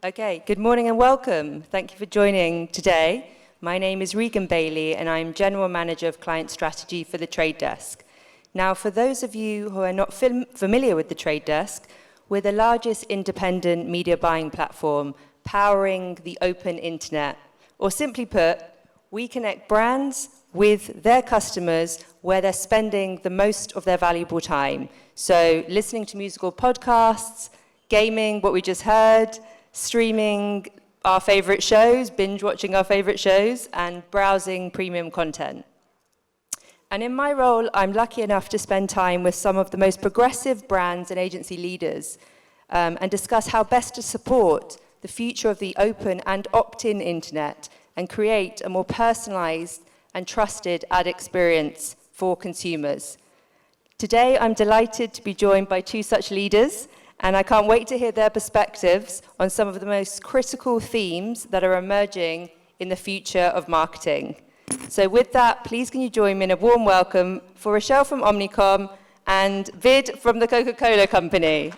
Okay, good morning and welcome. Thank you for joining today. My name is Regan Baillie and I'm General Manager of Client Strategy for the Trade Desk. Now, for those of you who are not familiar with the Trade Desk, we're the largest independent media buying platform powering the open internet. Or simply put, we connect brands with their customers where they're spending the most of their valuable time. So listening to musical podcasts, gaming, what we just heard, streaming our favorite shows, binge watching our favorite shows, and browsing premium content. And in my role, I'm lucky enough to spend time with some of the most progressive brands and agency leaders and discuss how best to support the future of the open and opt-in internet and create a more personalized and trusted ad experience for consumers. Today, I'm delighted to be joined by two such leaders, and I can't wait to hear their perspectives on some of the most critical themes that are emerging in the future of marketing. So with that, please can you join me in a warm welcome for Rochelle from Omnicom and Vid from the Coca-Cola Company.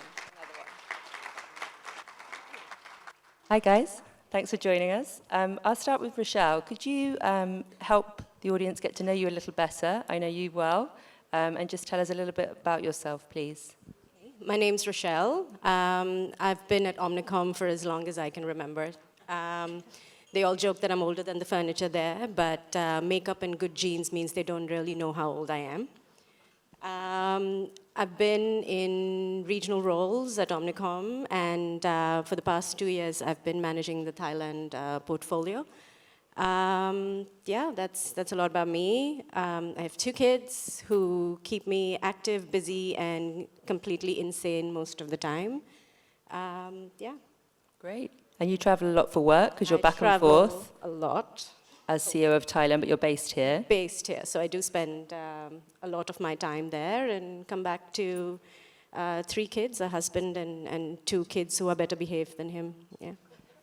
Hi guys, thanks for joining us. I'll start with Rochelle. Could you help the audience get to know you a little better? I know you well, and just tell us a little bit about yourself, please. My name's Rochelle. I've been at Omnicom for as long as I can remember. They all joke that I'm older than the furniture there, but makeup and good genes means they don't really know how old I am. I've been in regional roles at Omnicom, and for the past 2 years, I've been managing the Thailand portfolio. Yeah, that's a lot about me. I have 2 kids who keep me active, busy, and completely insane most of the time. Yeah. Great. And you travel a lot for work because you're back and forth. forth. A lot. As CEO of Thailand, but you're based here. Based here, so I do spend a lot of my time there and come back to 3 kids, a husband and 2 kids who are better behaved than him. Yeah.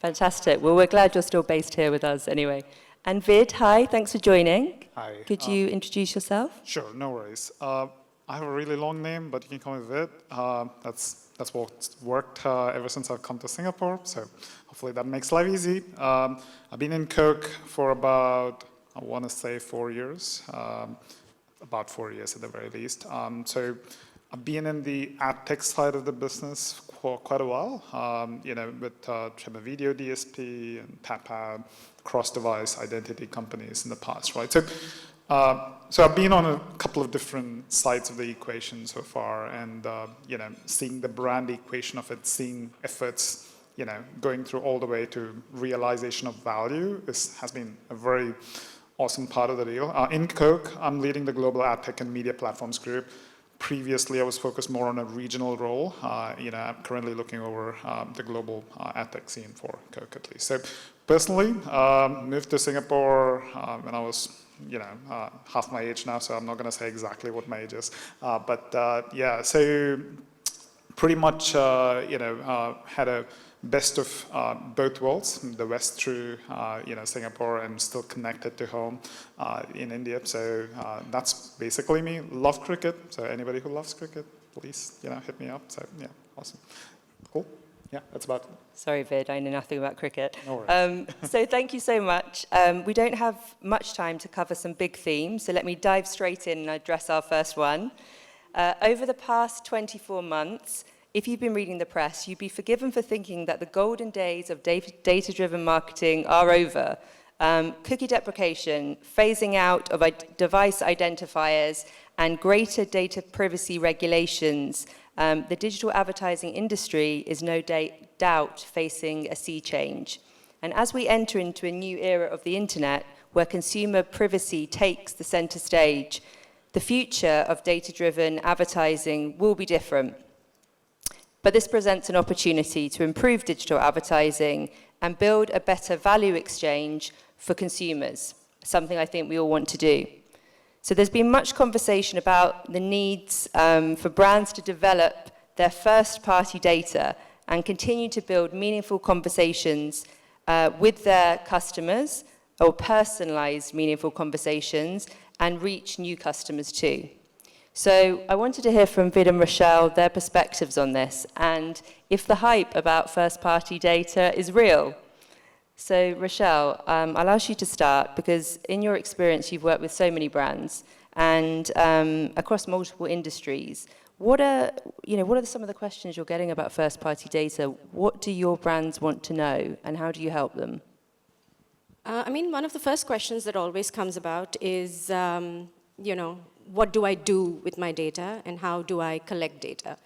Fantastic. Well, we're glad you're still based here with us anyway. And Vid, hi, thanks for joining. Hi. Could you introduce yourself? Sure, no worries. I have a really long name, but you can call me Vid. That's what's worked ever since I've come to Singapore, so hopefully that makes life easy. I've been in Coke for about, I want to say 4 years, about 4 years at the very least. So I've been in the AdTech side of the business for quite a while, with Video DSP and TapAd, cross-device identity companies in the past, right? So I've been on a couple of different sides of the equation so far, and seeing the brand equation of it, seeing efforts, going through all the way to realization of value has been a very awesome part of the deal. In Coke, I'm leading the global AdTech and media platforms group. Previously, I was focused more on a regional role. I'm currently looking over the global AdTech scene for Coke at least. So personally, moved to Singapore when I was half my age now, so I'm not going to say exactly what my age is. Yeah, so pretty much, had a best of both worlds, the West through, Singapore, and still connected to home in India. So that's basically me. Love cricket. So anybody who loves cricket, please, hit me up. So yeah, awesome. Cool. Yeah, that's about it. Sorry, Vid, I know nothing about cricket. No worries. So thank you so much. We don't have much time to cover some big themes, so let me dive straight in and address our first one. Over the past 24 months, if you've been reading the press, you'd be forgiven for thinking that the golden days of data-driven marketing are over. Cookie deprecation, phasing out of device identifiers, and greater data privacy regulations, the digital advertising industry is no doubt facing a sea change. And as we enter into a new era of the internet, where consumer privacy takes the center stage, the future of data-driven advertising will be different. But this presents an opportunity to improve digital advertising and build a better value exchange for consumers, something I think we all want to do. So there's been much conversation about the needs for brands to develop their first-party data and continue to build meaningful conversations with their customers, or personalized meaningful conversations, and reach new customers too. So I wanted to hear from Vid and Rochelle their perspectives on this and if the hype about first-party data is real. So Rochelle, I'll ask you to start because in your experience you've worked with so many brands and across multiple industries. What are some of the questions you're getting about first-party data? What do your brands want to know and how do you help them? One of the first questions that always comes about is, what do I do with my data and how do I collect data?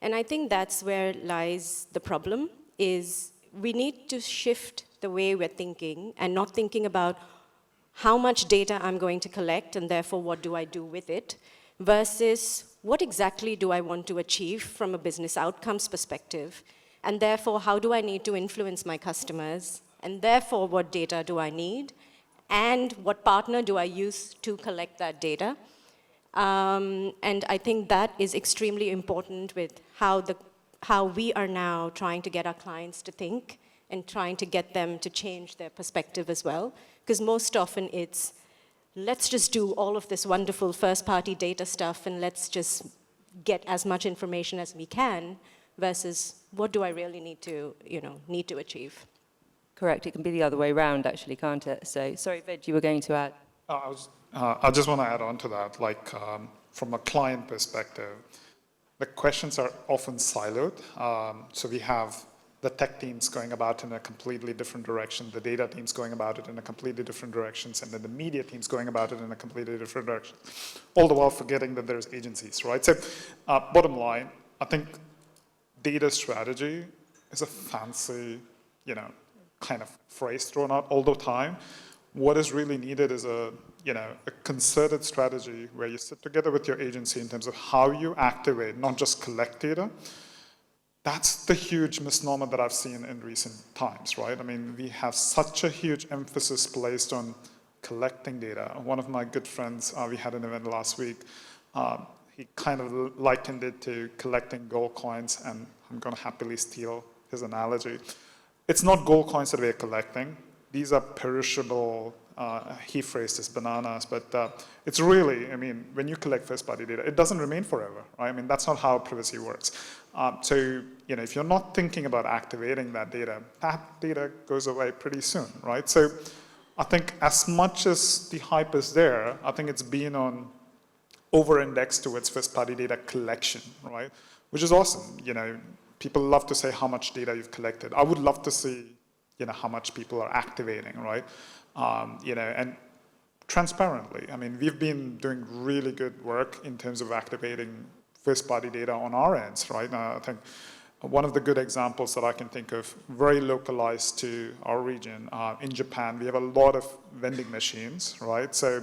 And I think that's where lies the problem, is we need to shift the way we're thinking and not thinking about how much data I'm going to collect and therefore what do I do with it, versus what exactly do I want to achieve from a business outcomes perspective, and therefore how do I need to influence my customers, and therefore what data do I need, and what partner do I use to collect that data. And I think that is extremely important with how we are now trying to get our clients to think and trying to get them to change their perspective as well. Because most often it's, let's just do all of this wonderful first-party data stuff and let's just get as much information as we can, versus what do I really need to achieve. Correct, it can be the other way around actually, can't it? So, sorry Vid, you were going to add. I just want to add on to that, from a client perspective, the questions are often siloed. So we have the tech teams going about in a completely different direction, the data teams going about it in a completely different directions, and then the media teams going about it in a completely different direction, all the while forgetting that there's agencies, right? So bottom line, I think data strategy is a fancy, kind of phrase thrown out all the time. What is really needed is a concerted strategy where you sit together with your agency in terms of how you activate, not just collect data. That's the huge misnomer that I've seen in recent times, right? We have such a huge emphasis placed on collecting data. One of my good friends, we had an event last week, he kind of likened it to collecting gold coins, and I'm going to happily steal his analogy. It's not gold coins that we're collecting. These are perishable, he phrased as bananas, but it's really, when you collect first-party data, it doesn't remain forever, right? That's not how privacy works. So, if you're not thinking about activating that data goes away pretty soon, right? So I think as much as the hype is there, I think it's been on over-indexed towards first-party data collection, right? Which is awesome. People love to say how much data you've collected. I would love to see how much people are activating, right? And transparently, we've been doing really good work in terms of activating first-party data on our ends, right? I think one of the good examples that I can think of, very localized to our region, in Japan, we have a lot of vending machines, right? So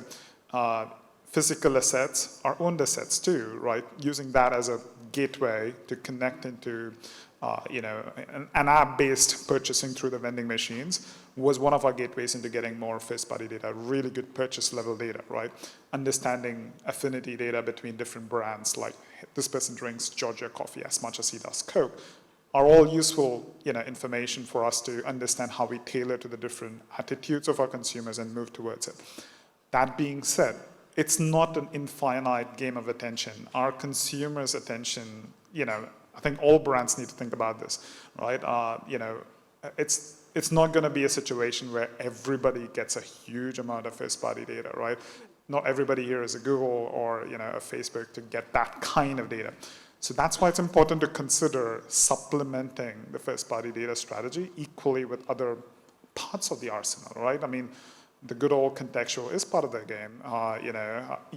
physical assets are owned assets too, right? Using that as a gateway to connect into an app-based purchasing through the vending machines was one of our gateways into getting more first-party data, really good purchase-level data, right? Understanding affinity data between different brands, like this person drinks Georgia coffee as much as he does Coke, are all useful information for us to understand how we tailor to the different attitudes of our consumers and move towards it. That being said, it's not an infinite game of attention. Our consumers' attention, I think all brands need to think about this, right? It's not going to be a situation where everybody gets a huge amount of first-party data, right? Not everybody here is a Google or a Facebook to get that kind of data. So that's why it's important to consider supplementing the first-party data strategy equally with other parts of the arsenal, right? The good old contextual is part of the game.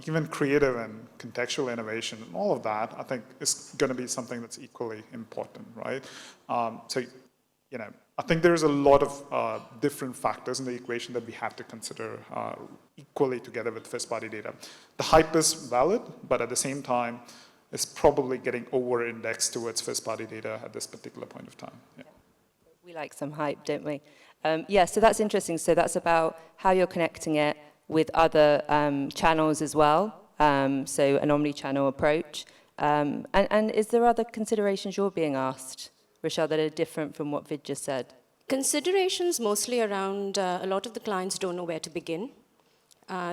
Even creative and contextual innovation, all of that, I think, is going to be something that's equally important, right? I think there's a lot of different factors in the equation that we have to consider equally together with first-party data. The hype is valid, but at the same time, it's probably getting over-indexed towards first-party data at this particular point of time. Yeah. We like some hype, don't we? So that's interesting. So that's about how you're connecting it with other channels as well. So an omni-channel approach. And is there other considerations you're being asked, Rochelle, that are different from what Vid just said? Considerations mostly around a lot of the clients don't know where to begin.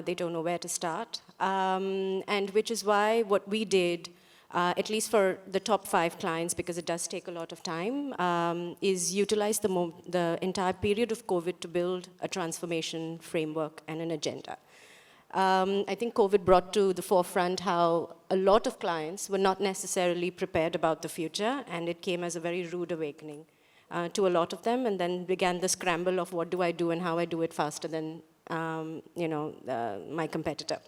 They don't know where to start. And which is why what we did, at least for the top 5 clients, because it does take a lot of time, is utilize the entire period of COVID to build a transformation framework and an agenda. I think COVID brought to the forefront how a lot of clients were not necessarily prepared about the future, and it came as a very rude awakening to a lot of them, and then began the scramble of what do I do and how I do it faster than my competitor.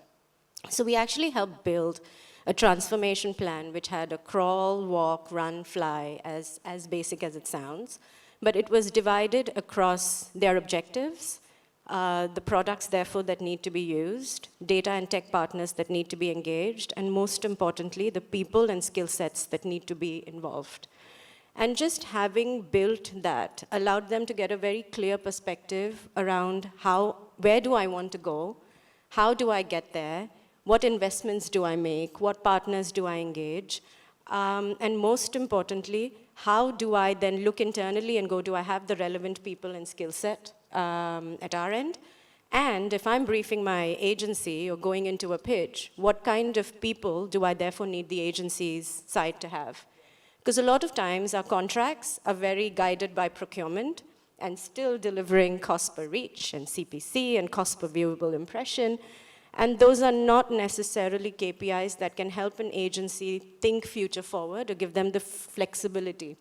So we actually helped build a transformation plan which had a crawl, walk, run, fly, as basic as it sounds, but it was divided across their objectives, the products, therefore, that need to be used, data and tech partners that need to be engaged, and most importantly, the people and skill sets that need to be involved. And just having built that allowed them to get a very clear perspective around where do I want to go, how do I get there, what investments do I make, what partners do I engage, and most importantly, how do I then look internally and go, do I have the relevant people and skill set at our end? And if I'm briefing my agency or going into a pitch, what kind of people do I therefore need the agency's side to have? Because a lot of times our contracts are very guided by procurement and still delivering cost per reach and CPC and cost per viewable impression. And those are not necessarily KPIs that can help an agency think future forward or give them the flexibility,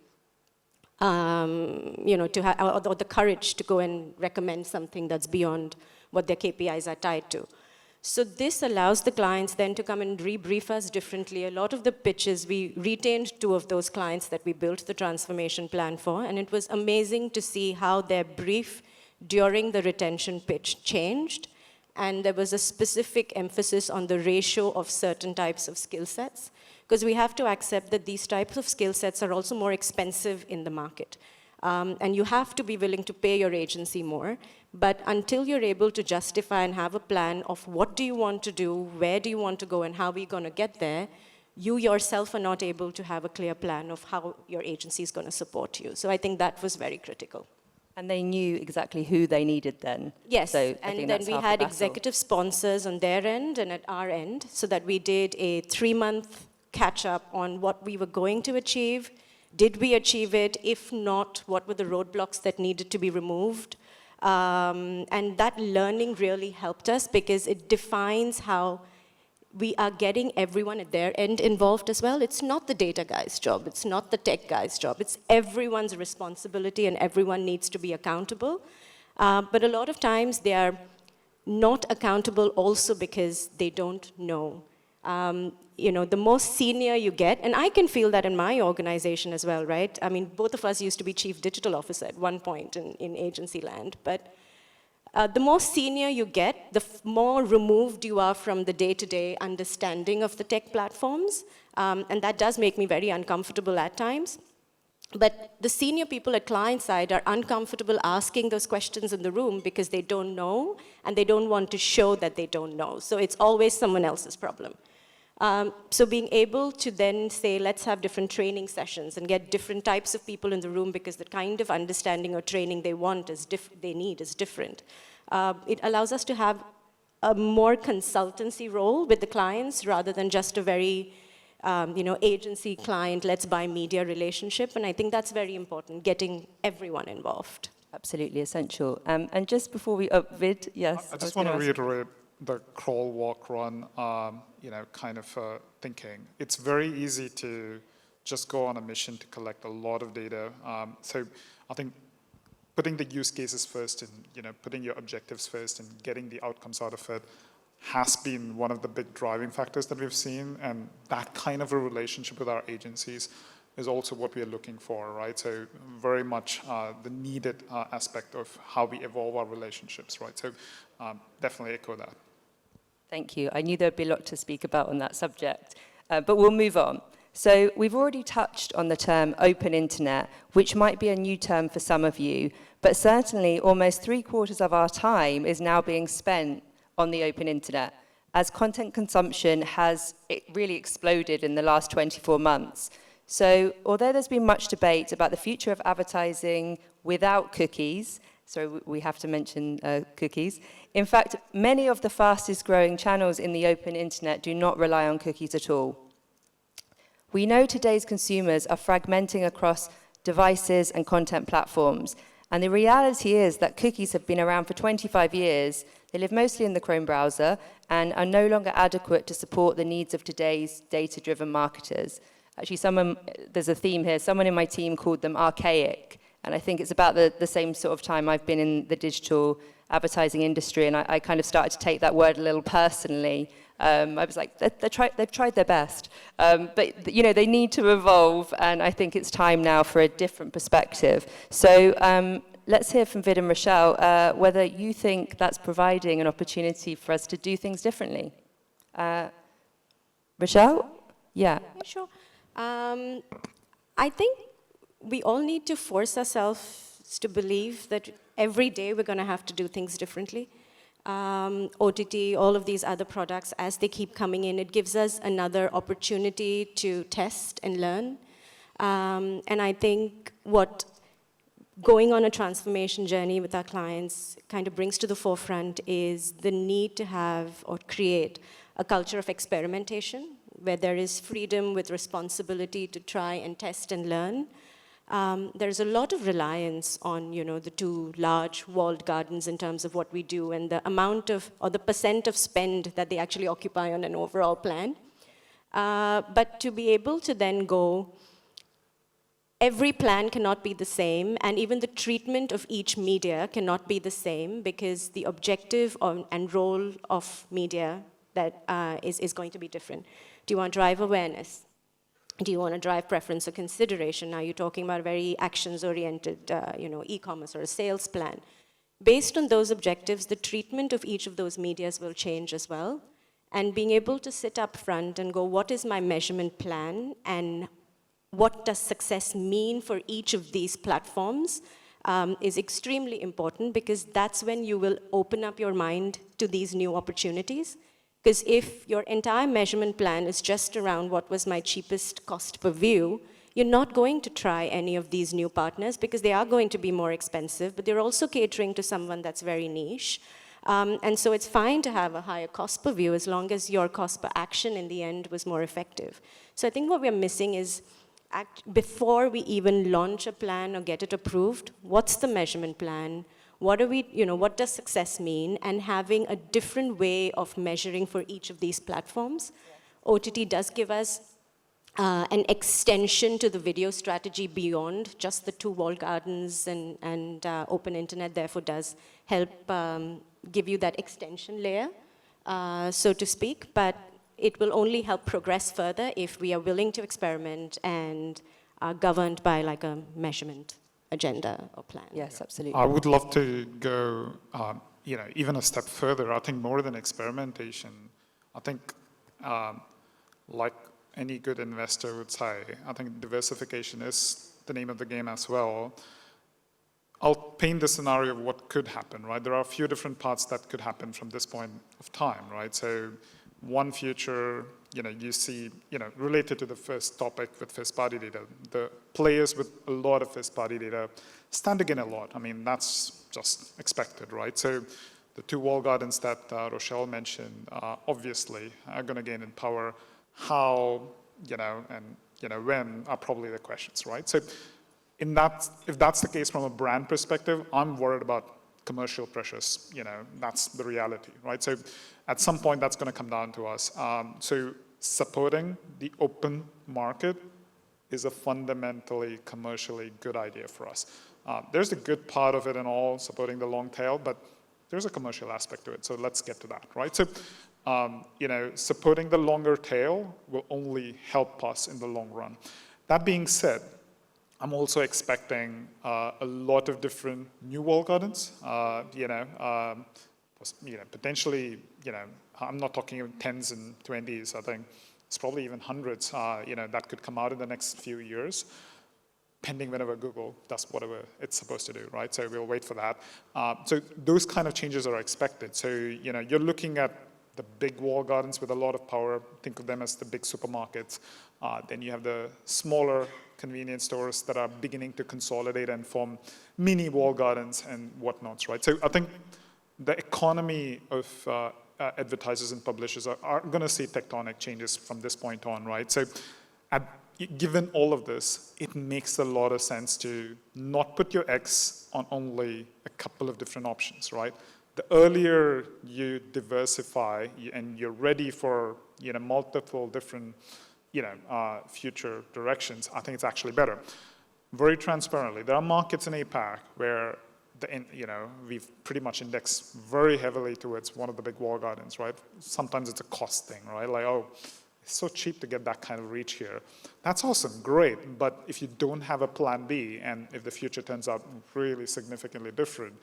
to have, or the courage to go and recommend something that's beyond what their KPIs are tied to. So this allows the clients then to come and rebrief us differently. A lot of the pitches, we retained 2 of those clients that we built the transformation plan for, and it was amazing to see how their brief during the retention pitch changed. And there was a specific emphasis on the ratio of certain types of skill sets, because we have to accept that these types of skill sets are also more expensive in the market. And you have to be willing to pay your agency more. But until you're able to justify and have a plan of what do you want to do, where do you want to go, and how are we going to get there, you yourself are not able to have a clear plan of how your agency is going to support you. So I think that was very critical. And they knew exactly who they needed then. Yes, so and then we had executive sponsors on their end and at our end, so that we did a 3-month catch-up on what we were going to achieve. Did we achieve it? If not, what were the roadblocks that needed to be removed? And that learning really helped us because it defines how we are getting everyone at their end involved as well. It's not the data guy's job. It's not the tech guy's job. It's everyone's responsibility and everyone needs to be accountable. But a lot of times they are not accountable also because they don't know. The most senior you get, and I can feel that in my organization as well, right? I mean, both of us used to be chief digital officer at one point in agency land, but the more senior you get, the more removed you are from the day-to-day understanding of the tech platforms, and that does make me very uncomfortable at times. But the senior people at client side are uncomfortable asking those questions in the room because they don't know, and they don't want to show that they don't know. So it's always someone else's problem. So being able to then say, let's have different training sessions and get different types of people in the room because the kind of understanding or training they want they need is different. It allows us to have a more consultancy role with the clients rather than just a very agency client, let's buy media relationship. And I think that's very important, getting everyone involved. Absolutely essential. And just before we Vid, yes. I just want to reiterate the crawl, walk, run, thinking. It's very easy to just go on a mission to collect a lot of data. So I think putting the use cases first and putting your objectives first and getting the outcomes out of it has been one of the big driving factors that we've seen, and that kind of a relationship with our agencies is also what we are looking for, right? So very much the needed aspect of how we evolve our relationships, right? So definitely echo that. Thank you. I knew there'd be a lot to speak about on that subject, but we'll move on. So we've already touched on the term open internet, which might be a new term for some of you, but certainly almost 3/4 of our time is now being spent on the open internet, as content consumption has really exploded in the last 24 months. So although there's been much debate about the future of advertising without cookies, so we have to mention cookies, In fact, many of the fastest growing channels in the open internet do not rely on cookies at all. We know today's consumers are fragmenting across devices and content platforms, and the reality is that cookies have been around for 25 years. They live mostly in the Chrome browser and are no longer adequate to support the needs of today's data-driven marketers. Actually, there's a theme here. Someone in my team called them archaic, and I think it's about the same sort of time I've been in the digital advertising industry, and I kind of started to take that word a little personally. I was like, they've tried their best, but you know, they need to evolve, and I think it's time now for a different perspective. So let's hear from Vid and Rochelle whether you think that's providing an opportunity for us to do things differently. Rochelle? Yeah. Sure. I think we all need to force ourselves to believe that every day we're going to have to do things differently. OTT, all of these other products, as they keep coming in, it gives us another opportunity to test and learn. And I think what going on a transformation journey with our clients kind of brings to the forefront is the need to have or create a culture of experimentation where there is freedom with responsibility to try and test and learn. There's a lot of reliance on, you know, the two large walled gardens in terms of what we do and the amount of, or the percent of spend that they actually occupy on an overall plan. But to be able to then go, every plan cannot be the same, and even the treatment of each media cannot be the same, because the objective and role of media that is going to be different. Do you want to drive awareness? Do you want to drive preference or consideration? Now you're talking about a very actions-oriented, you know, e-commerce or a sales plan. Based on those objectives, the treatment of each of those medias will change as well. And being able to sit up front and go, what is my measurement plan, and what does success mean for each of these platforms is extremely important, because that's when you will open up your mind to these new opportunities. Because if your entire measurement plan is just around what was my cheapest cost per view, you're not going to try any of these new partners because they are going to be more expensive, but they're also catering to someone that's very niche. And so it's fine to have a higher cost per view as long as your cost per action in the end was more effective. So I think what we're missing is, before we even launch a plan or get it approved, what's the measurement plan? What are we, you know, what does success mean? And having a different way of measuring for each of these platforms. Yeah. OTT does give us an extension to the video strategy beyond just the two walled gardens and open internet, therefore does help give you that extension layer, so to speak, but it will only help progress further if we are willing to experiment and are governed by like a measurement agenda or plan. Yes, absolutely. I would love to go, you know, even a step further. I think more than experimentation, I think, like any good investor would say, I think diversification is the name of the game as well. I'll paint the scenario of what could happen, right? There are a few different parts that could happen from this point of time, right? So one future, you know, you see, you know, related to the first topic with first-party data, the players with a lot of first-party data stand to gain a lot. I mean, that's just expected, right? So the two walled gardens that Rochelle mentioned, obviously, are going to gain in power. How, you know, and, you know, when are probably the questions, right? So in that, if that's the case from a brand perspective, I'm worried about commercial pressures, you know, that's the reality, right? So at some point, that's going to come down to us. So supporting the open market is a fundamentally commercially good idea for us. There's a good part of it and all, supporting the long tail, but there's a commercial aspect to it. So let's get to that, right? So, you know, supporting the longer tail will only help us in the long run. That being said, I'm also expecting a lot of different new walled gardens, you know, potentially, you know, I'm not talking in tens and 20s, I think it's probably even hundreds, you know, that could come out in the next few years, pending whenever Google does whatever it's supposed to do, right? So we'll wait for that. So those kind of changes are expected. So, you know, you're looking at the big walled gardens with a lot of power, think of them as the big supermarkets. Then you have the smaller convenience stores that are beginning to consolidate and form mini walled gardens and whatnots, right? So I think the economy of advertisers and publishers are going to see tectonic changes from this point on, right? So given all of this, it makes a lot of sense to not put your eggs on only a couple of different options, right? The earlier you diversify and you're ready for multiple different future directions, I think it's actually better. Very transparently, there are markets in APAC where we've pretty much indexed very heavily towards one of the big walled gardens, right? Sometimes it's a cost thing, right? Like, oh, it's so cheap to get that kind of reach here. That's awesome, great, but if you don't have a plan B, and if the future turns out really significantly different,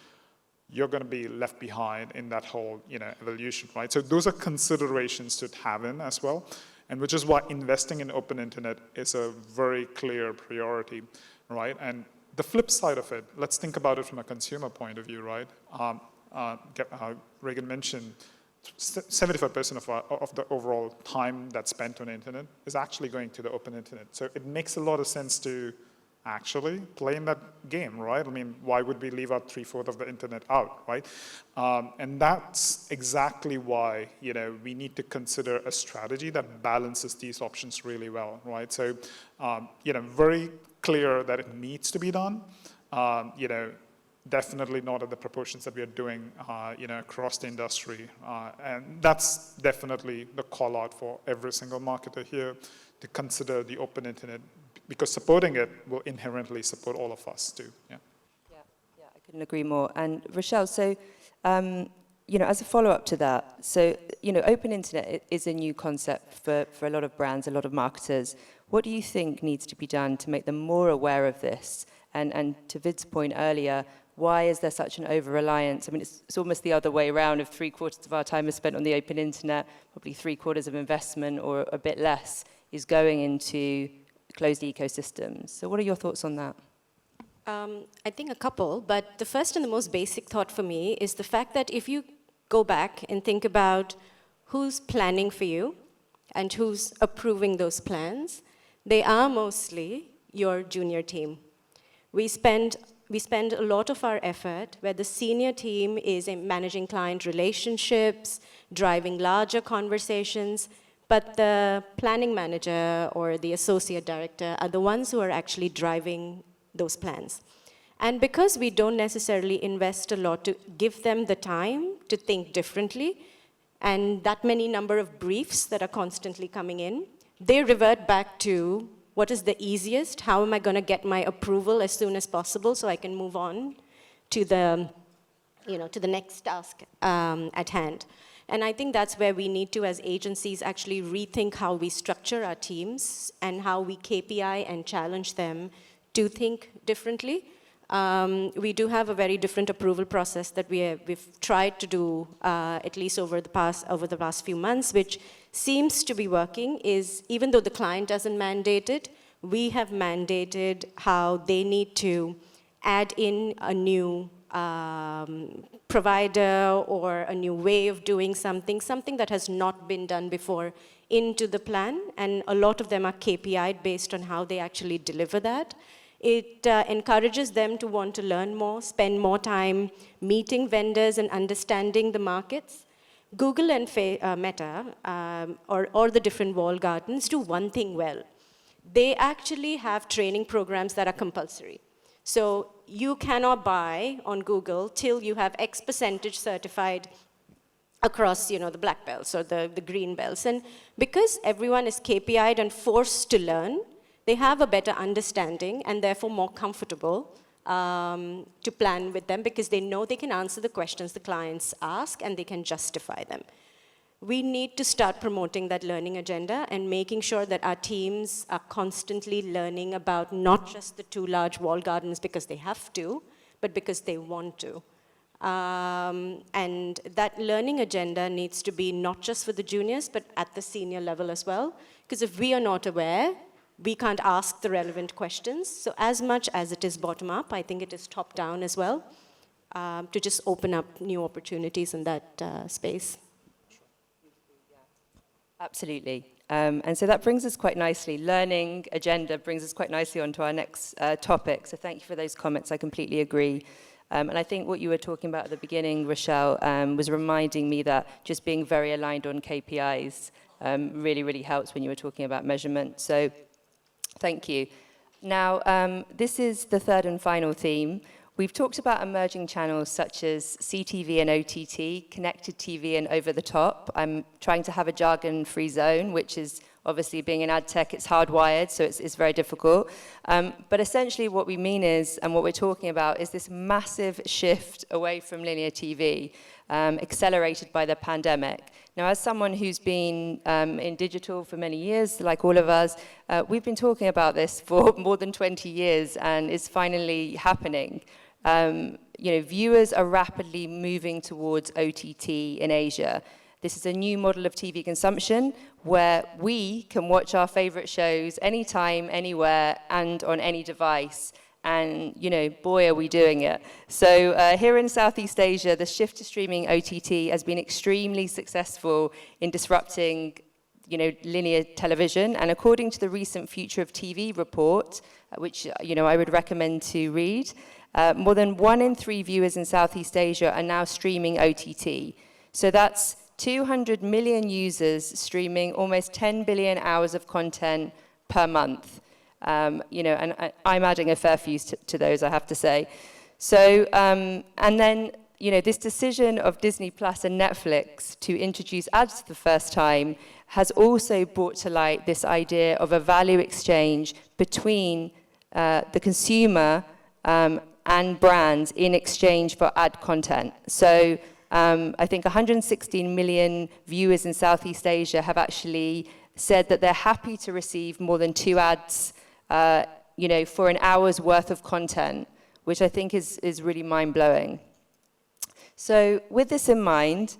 you're going to be left behind in that whole evolution, right? So those are considerations to have in as well, and which is why investing in open internet is a very clear priority, right? And the flip side of it, let's think about it from a consumer point of view, right? Regan mentioned 75% of the overall time that's spent on the internet is actually going to the open internet. So it makes a lot of sense to actually play in that game, right? I mean, why would we leave out 3/4 of the internet out, right? And that's exactly why we need to consider a strategy that balances these options really well, right? So very clear that it needs to be done. Definitely not at the proportions that we are doing, across the industry, and that's definitely the call out for every single marketer here to consider the open internet, because supporting it will inherently support all of us too. Yeah, I couldn't agree more. And Rochelle, so as a follow-up to that, so open internet is a new concept for a lot of brands, a lot of marketers. What do you think needs to be done to make them more aware of this? And to Vid's point earlier, why is there such an over-reliance? I mean, it's almost the other way around. If 3/4 of our time is spent on the open internet, probably 3/4 of investment or a bit less is going into closed ecosystems. So what are your thoughts on that? I think a couple, but the first and the most basic thought for me is the fact that if you go back and think about who's planning for you and who's approving those plans, they are mostly your junior team. We spend a lot of our effort where the senior team is in managing client relationships, driving larger conversations, but the planning manager or the associate director are the ones who are actually driving those plans. And because we don't necessarily invest a lot to give them the time to think differently, and that many number of briefs that are constantly coming in, they revert back to what is the easiest, how am I going to get my approval as soon as possible so I can move on to the, to the next task at hand. And I think that's where we need to, as agencies, actually rethink how we structure our teams and how we KPI and challenge them to think differently. We do have a very different approval process that we've tried to do, at least over the past few months, which seems to be working. Is even though the client doesn't mandate it, we have mandated how they need to add in a new provider or a new way of doing something that has not been done before into the plan, and a lot of them are KPI'd based on how they actually deliver that. It encourages them to want to learn more, spend more time meeting vendors and understanding the markets. Google and Meta, or the different walled gardens, do one thing well. They actually have training programs that are compulsory. So you cannot buy on Google till you have X percentage certified across, the black belts or the green belts. And because everyone is KPI'd and forced to learn, they have a better understanding and therefore more comfortable to plan with them, because they know they can answer the questions the clients ask and they can justify them. We need to start promoting that learning agenda and making sure that our teams are constantly learning about not just the 2 large walled gardens because they have to, but because they want to. And that learning agenda needs to be not just for the juniors, but at the senior level as well. Because if we are not aware, we can't ask the relevant questions. So as much as it is bottom up, I think it is top down as well, to just open up new opportunities in that space. Absolutely. And so that brings us quite nicely, learning agenda brings us quite nicely onto our next topic. So thank you for those comments, I completely agree. And I think what you were talking about at the beginning, Rochelle, was reminding me that just being very aligned on KPIs really, really helps when you were talking about measurement. So thank you. Now, this is the third and final theme. We've talked about emerging channels such as CTV and OTT, connected TV and over the top. I'm trying to have a jargon-free zone, which is obviously being in AdTech, it's hardwired, so it's very difficult. But essentially what we mean is, and what we're talking about, is this massive shift away from linear TV, accelerated by the pandemic. Now, as someone who's been in digital for many years, like all of us, we've been talking about this for more than 20 years, and it's finally happening. Viewers are rapidly moving towards OTT in Asia. This is a new model of TV consumption where we can watch our favorite shows anytime, anywhere, and on any device. And, boy, are we doing it. So here in Southeast Asia, the shift to streaming OTT has been extremely successful in disrupting, linear television. And according to the recent Future of TV report, which, I would recommend to read, more than 1 in 3 viewers in Southeast Asia are now streaming OTT. So that's 200 million users streaming almost 10 billion hours of content per month. And I'm adding a fair few to those, I have to say. So, and then, this decision of Disney Plus and Netflix to introduce ads for the first time has also brought to light this idea of a value exchange between the consumer and brands in exchange for ad content. So, I think 116 million viewers in Southeast Asia have actually said that they're happy to receive more than 2 ads, for an hour's worth of content, which I think is really mind-blowing. So with this in mind,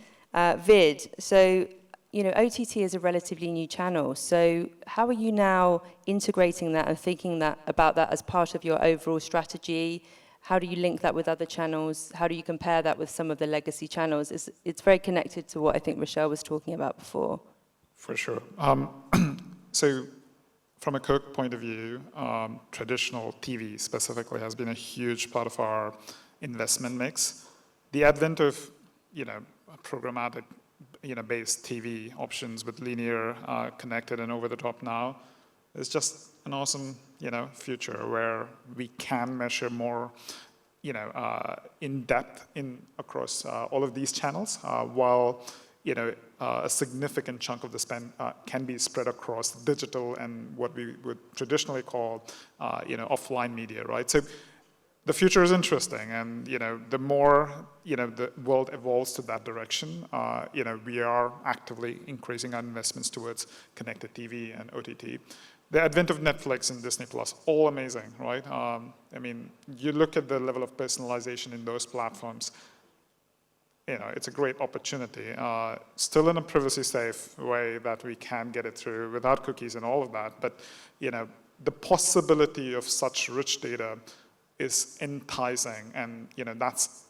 Vid, so, OTT is a relatively new channel. So how are you now integrating that and thinking about that as part of your overall strategy? How do you link that with other channels? How do you compare that with some of the legacy channels? It's very connected to what I think Rochelle was talking about before. For sure. So from a Coke point of view, traditional TV specifically has been a huge part of our investment mix. The advent of, programmatic, based TV options with linear, connected and over the top now is just an awesome, future where we can measure more, in depth across all of these channels, while, a significant chunk of the spend can be spread across digital and what we would traditionally call, offline media, right? So the future is interesting, and the more the world evolves to that direction, we are actively increasing our investments towards connected TV and OTT. The advent of Netflix and Disney Plus, all amazing, right? You look at the level of personalization in those platforms. It's a great opportunity. Still in a privacy-safe way that we can get it through without cookies and all of that. But the possibility of such rich data is enticing, and that's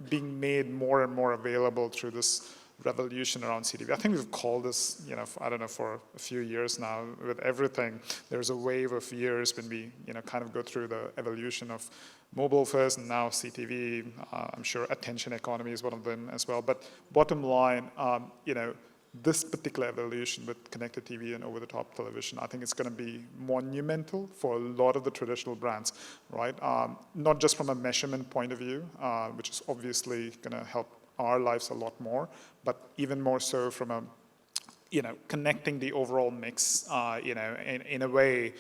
being made more and more available through this revolution around CTV. I think we've called this, I don't know, for a few years now. With everything, there's a wave of years when we, kind of go through the evolution of mobile first and now CTV. I'm sure attention economy is one of them as well. But bottom line, this particular evolution with connected TV and over-the-top television, I think it's going to be monumental for a lot of the traditional brands, right? Not just from a measurement point of view, which is obviously going to help our lives a lot more, but even more so from a, connecting the overall mix, in a way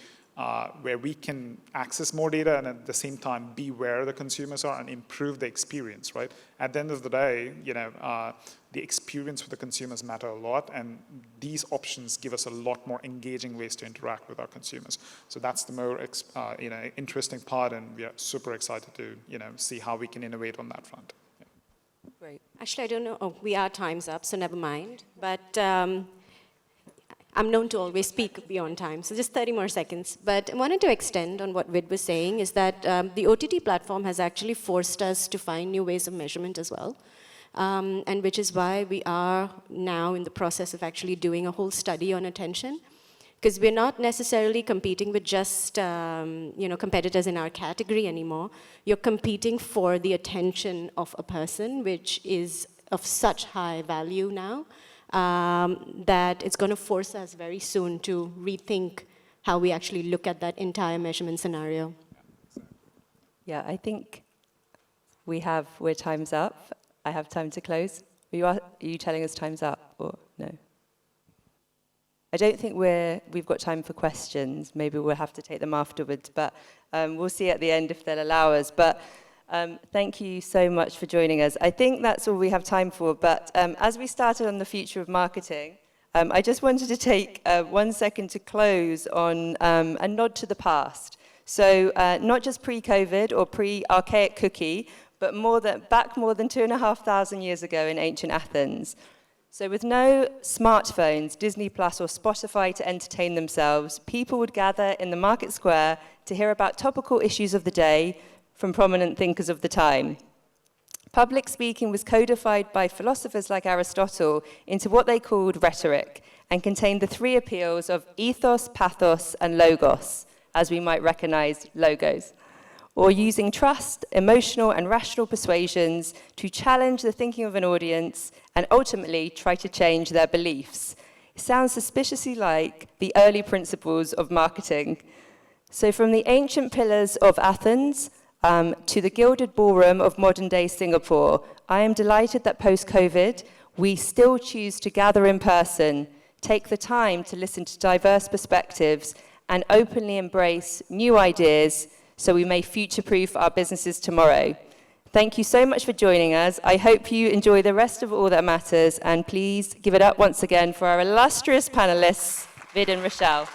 where we can access more data and at the same time be where the consumers are and improve the experience, right? At the end of the day, the experience for the consumers matter a lot, and these options give us a lot more engaging ways to interact with our consumers. So that's the more interesting part, and we are super excited to see how we can innovate on that front. Yeah. Great. Actually, I don't know. Oh, time's up, so never mind. But I'm known to always speak beyond time, so just 30 more seconds. But I wanted to extend on what Vid was saying, is that the OTT platform has actually forced us to find new ways of measurement as well. And which is why we are now in the process of actually doing a whole study on attention. because we're not necessarily competing with just competitors in our category anymore. You're competing for the attention of a person, which is of such high value now, that it's going to force us very soon to rethink how we actually look at that entire measurement scenario. Yeah, I think we're time's up. I have time to close. Are you telling us time's up or no? I don't think we've got time for questions. Maybe we'll have to take them afterwards, but we'll see at the end if they'll allow us. But thank you so much for joining us. I think that's all we have time for, but as we started on the future of marketing, I just wanted to take 1 second to close on a nod to the past. So not just pre-COVID or pre-archaic cookie, but back more than 2,500 years ago in ancient Athens. So with no smartphones, Disney Plus or Spotify to entertain themselves, people would gather in the market square to hear about topical issues of the day from prominent thinkers of the time. Public speaking was codified by philosophers like Aristotle into what they called rhetoric and contained the 3 appeals of ethos, pathos, and logos, as we might recognize logos, or using trust, emotional and rational persuasions to challenge the thinking of an audience and ultimately try to change their beliefs. It sounds suspiciously like the early principles of marketing. So from the ancient pillars of Athens to the gilded ballroom of modern-day Singapore, I am delighted that post-COVID, we still choose to gather in person, take the time to listen to diverse perspectives, and openly embrace new ideas so we may future-proof our businesses tomorrow. Thank you so much for joining us. I hope you enjoy the rest of All That Matters, and please give it up once again for our illustrious panelists, Vid and Rochelle.